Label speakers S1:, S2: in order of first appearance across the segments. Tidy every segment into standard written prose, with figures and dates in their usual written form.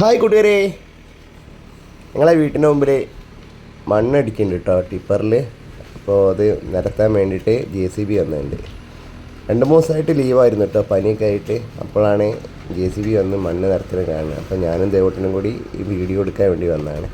S1: Hi കൂട്ടുകാരെ, ഞങ്ങളെ വീട്ടിൻ്റെ മുമ്പിൽ മണ്ണടിക്കുന്നുണ്ട് കേട്ടോ ടിപ്പറിൽ. അപ്പോൾ അത് നിരത്താൻ വേണ്ടിയിട്ട് JCB വന്നിട്ടുണ്ട്. 2-3 ദിവസമായിട്ട് ലീവായിരുന്നു കേട്ടോ, പനിയൊക്കെ ആയിട്ട്. അപ്പോഴാണ് JCB വന്ന് മണ്ണ് നിരത്തിന് കാണുന്നത്. അപ്പോൾ ഞാനും ദേവട്ടനും കൂടി ഈ വീഡിയോ എടുക്കാൻ വേണ്ടി വന്നതാണ്.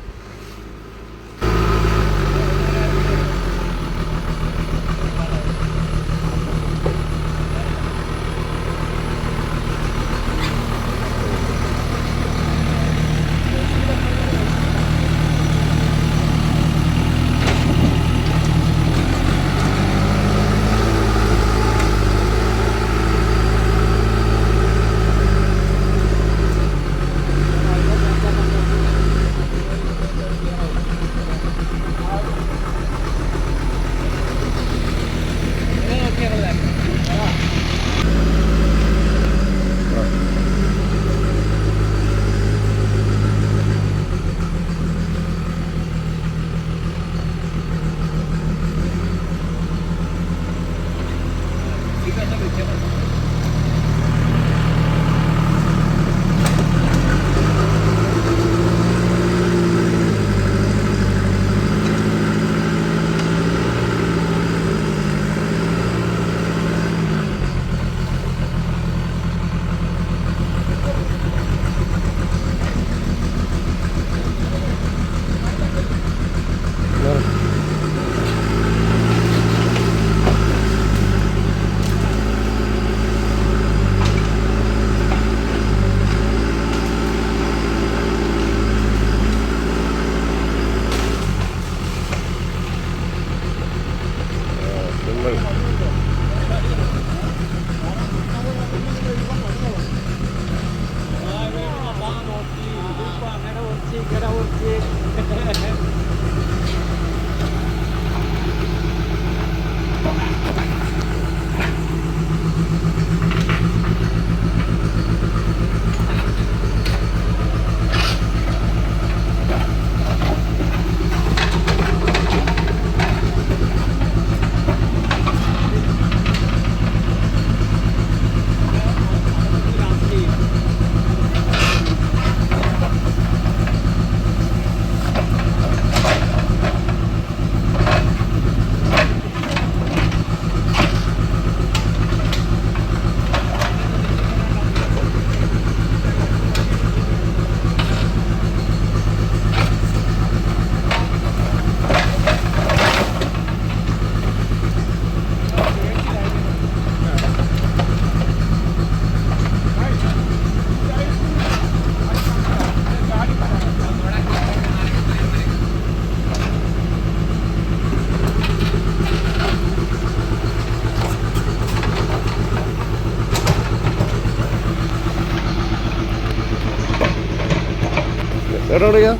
S1: എവിടെയാ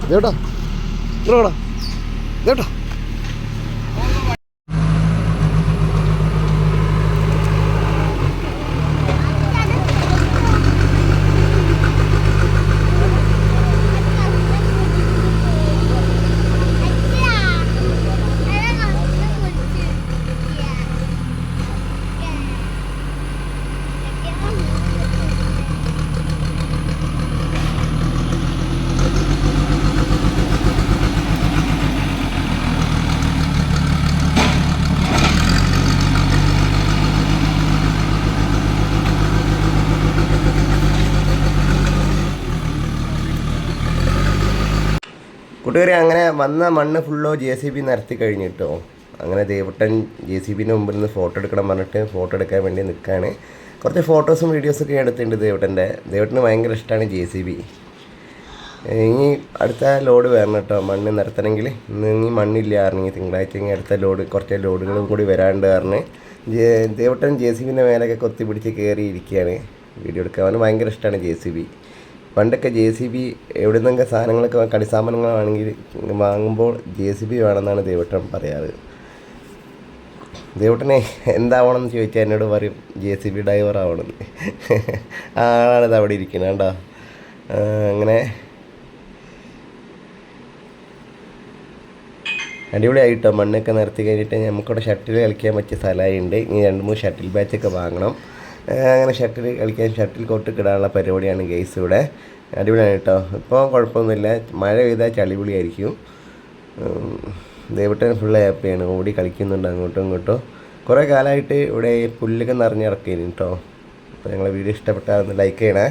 S1: ദേട്ടാ, ഇവിടെ ദേട്ടാ. കൂട്ടുകാരെ, അങ്ങനെ വന്ന മണ്ണ് ഫുള്ളോ JCB നിരത്തി കഴിഞ്ഞിട്ടോ. അങ്ങനെ ദേവട്ടൻ JCBൻ്റെ മുമ്പിൽ നിന്ന് ഫോട്ടോ എടുക്കണം പറഞ്ഞിട്ട് ഫോട്ടോ എടുക്കാൻ വേണ്ടി നിൽക്കുകയാണ്. കുറച്ച് ഫോട്ടോസും വീഡിയോസൊക്കെ എടുത്തിട്ടുണ്ട് ദേവട്ടന് ഭയങ്കര ഇഷ്ടമാണ് JCB. ഇനി അടുത്ത ലോഡ് വരണം കേട്ടോ മണ്ണ് നിരത്തണമെങ്കിൽ. ഇനി മണ്ണില്ല പറഞ്ഞെങ്കിൽ തിങ്കളാഴ്ച ഇനി അടുത്ത ലോഡ് കുറച്ച് ലോഡുകളും കൂടി വരാണ്ട് പറഞ്ഞ് ദേവട്ടൻ JCBൻ്റെ മേലൊക്കെ കൊത്തി പിടിച്ച് കയറിയിരിക്കുകയാണ്. വീഡിയോ എടുക്കാൻ അവന് ഭയങ്കര ഇഷ്ടമാണ് JCB. പണ്ടൊക്കെ JCB എവിടെ നിന്നൊക്കെ സാധനങ്ങളൊക്കെ കളിസാധനങ്ങളാണെങ്കിൽ വാങ്ങുമ്പോൾ JCB വേണമെന്നാണ് ദേവട്ടൻ പറയാറ്. ദേവട്ടനെ എന്താവണമെന്ന് ചോദിച്ചാൽ എന്നോട് പറയും JCB ഡ്രൈവർ ആവണമെന്ന്. ആളാണിത് അവിടെ ഇരിക്കുന്നത് കേട്ടോ. അങ്ങനെ അടിപൊളിയായിട്ടോ. മണ്ണൊക്കെ നിരത്തി കഴിഞ്ഞിട്ട് നമുക്കിവിടെ ഷട്ടിൽ കളിക്കാൻ പറ്റിയ സ്ഥലമായിട്ടുണ്ട്. ഇനി 2-3 ഷട്ടിൽ ബാച്ചൊക്കെ വാങ്ങണം. അങ്ങനെ ഷട്ടിൽ കളിക്കാൻ ഷട്ടിൽ കോർട്ട് ഇടാനുള്ള പരിപാടിയാണ് ഗെയ്സ് ഇവിടെ. അടിപൊളിയാണ് കേട്ടോ. ഇപ്പോൾ കുഴപ്പമൊന്നുമില്ല, മഴ പെയ്താൽ ചളിപൊളിയായിരിക്കും. ദേവട്ടൻ ഫുള്ള് ഹാപ്പിയാണ്, ഓടി കളിക്കുന്നുണ്ട് അങ്ങോട്ടും ഇങ്ങോട്ടും. കുറേ കാലമായിട്ട് ഇവിടെ ഈ പുല്ലൊക്കെ നിറഞ്ഞ് കിടക്കുകയാണ് കേട്ടോ. അപ്പോൾ ഞങ്ങളെ വീഡിയോ ഇഷ്ടപ്പെട്ടാൽ ഒന്ന് ലൈക്ക് ചെയ്യണേ.